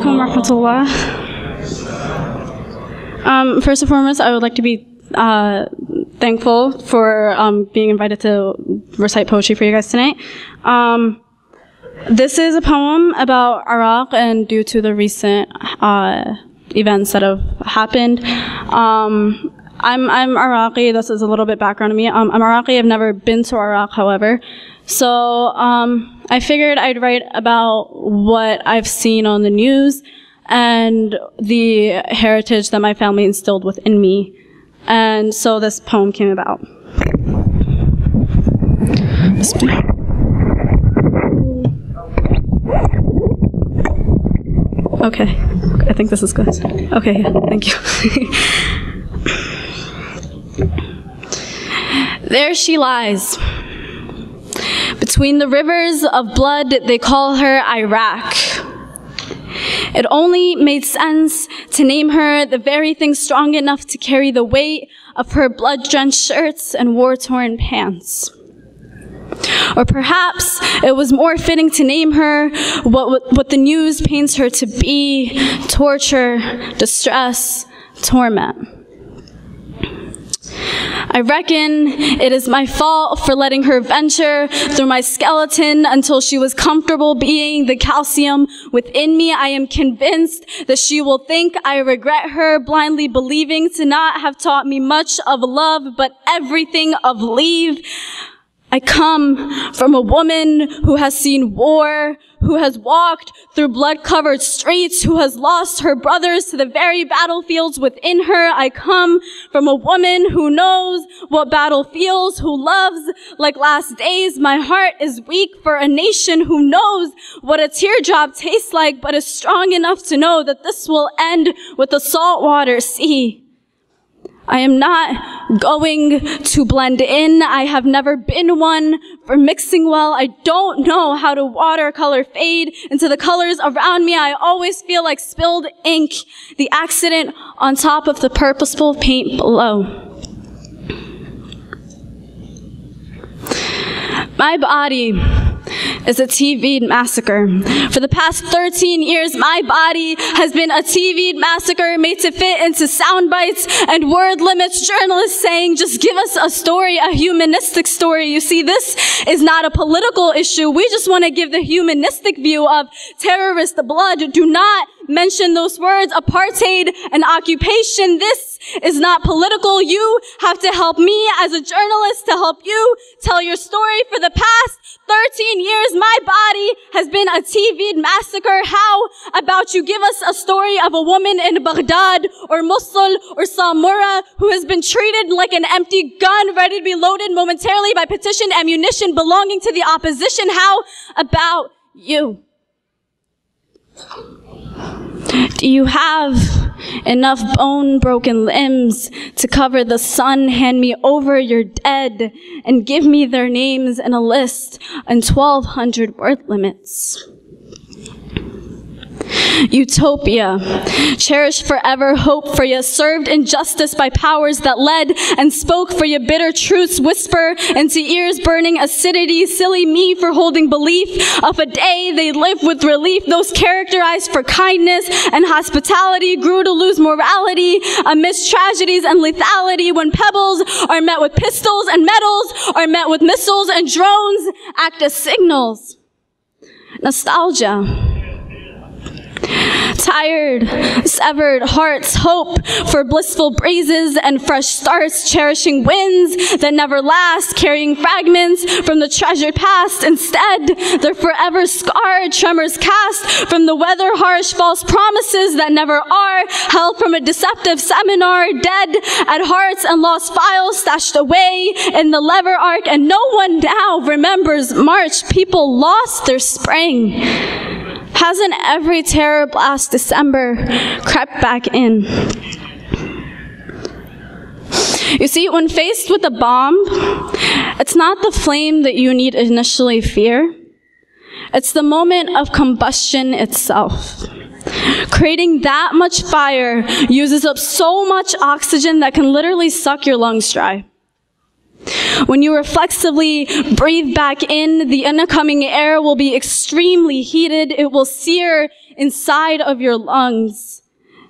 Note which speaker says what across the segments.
Speaker 1: alaikum wa rahmatullah. First and foremost, I would like to be thankful for being invited to recite poetry for you guys tonight. This is a poem about Iraq, and due to the recent events that have happened. I'm Iraqi. This is a little bit background on me. I'm Iraqi. I've never been to Iraq, however. So I figured I'd write about what I've seen on the news and the heritage that my family instilled within me. And so this poem came about. Okay, I think this is good. Okay, thank you. There she lies. Between the rivers of blood, they call her Iraq. It only made sense to name her the very thing strong enough to carry the weight of her blood-drenched shirts and war-torn pants. Or perhaps it was more fitting to name her what the news paints her to be: torture, distress, torment. I reckon it is my fault for letting her venture through my skeleton until she was comfortable being the calcium within me. I am convinced that she will think I regret her, blindly believing to not have taught me much of love, but everything of leave. I come from a woman who has seen war, who has walked through blood-covered streets, who has lost her brothers to the very battlefields within her. I come from a woman who knows what battle feels, who loves like last days. My heart is weak for a nation who knows what a teardrop tastes like, but is strong enough to know that this will end with a saltwater sea. I am not going to blend in. I have never been one for mixing well. I don't know how to watercolor fade into the colors around me. I always feel like spilled ink, the accident on top of the purposeful paint below. My body is a TV'd massacre. For the past 13 years, my body has been a TV'd massacre made to fit into sound bites and word limits. Journalists saying, just give us a story, a humanistic story. You see, this is not a political issue. We just want to give the humanistic view of terrorist blood. Do not mention those words, apartheid and occupation. This is not political. You have to help me as a journalist to help you tell your story. For the past 13 years, my body has been a TV'd massacre. How about you give us a story of a woman in Baghdad or Mosul or Samura who has been treated like an empty gun ready to be loaded momentarily by petitioned ammunition belonging to the opposition? How about you? Do you have enough bone-broken limbs to cover the sun? Hand me over your dead and give me their names in a list and 1,200 word limits. Utopia, cherish forever hope for you, served injustice by powers that led and spoke for your bitter truths, whisper into ears burning acidity, silly me for holding belief of a day they lived with relief. Those characterized for kindness and hospitality grew to lose morality amidst tragedies and lethality. When pebbles are met with pistols and medals are met with missiles and drones act as signals. Nostalgia. Tired, severed hearts hope for blissful breezes and fresh starts, cherishing winds that never last, carrying fragments from the treasured past. Instead, they're forever scarred, tremors cast from the weather harsh, false promises that never are, held from a deceptive seminar, dead at hearts and lost files stashed away in the lever arc. And no one now remembers March. People lost their spring. Hasn't every terror blast December crept back in? You see, when faced with a bomb, it's not the flame that you need initially fear. It's the moment of combustion itself. Creating that much fire uses up so much oxygen that can literally suck your lungs dry. When you reflexively breathe back in, the incoming air will be extremely heated. It will sear inside of your lungs.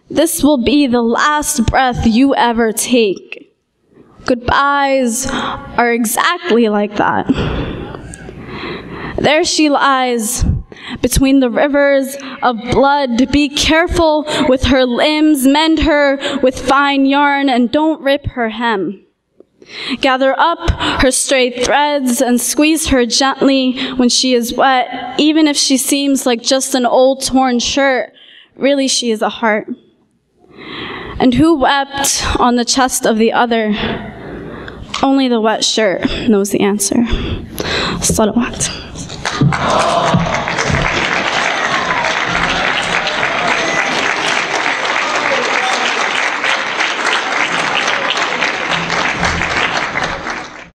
Speaker 1: This will be the last breath you ever take. Goodbyes are exactly like that. There she lies, between the rivers of blood. Be careful with her limbs, mend her with fine yarn, and don't rip her hem. Gather up her stray threads and squeeze her gently when she is wet. Even if she seems like just an old torn shirt, really she is a heart. And who wept on the chest of the other? Only the wet shirt knows the answer. Salawat.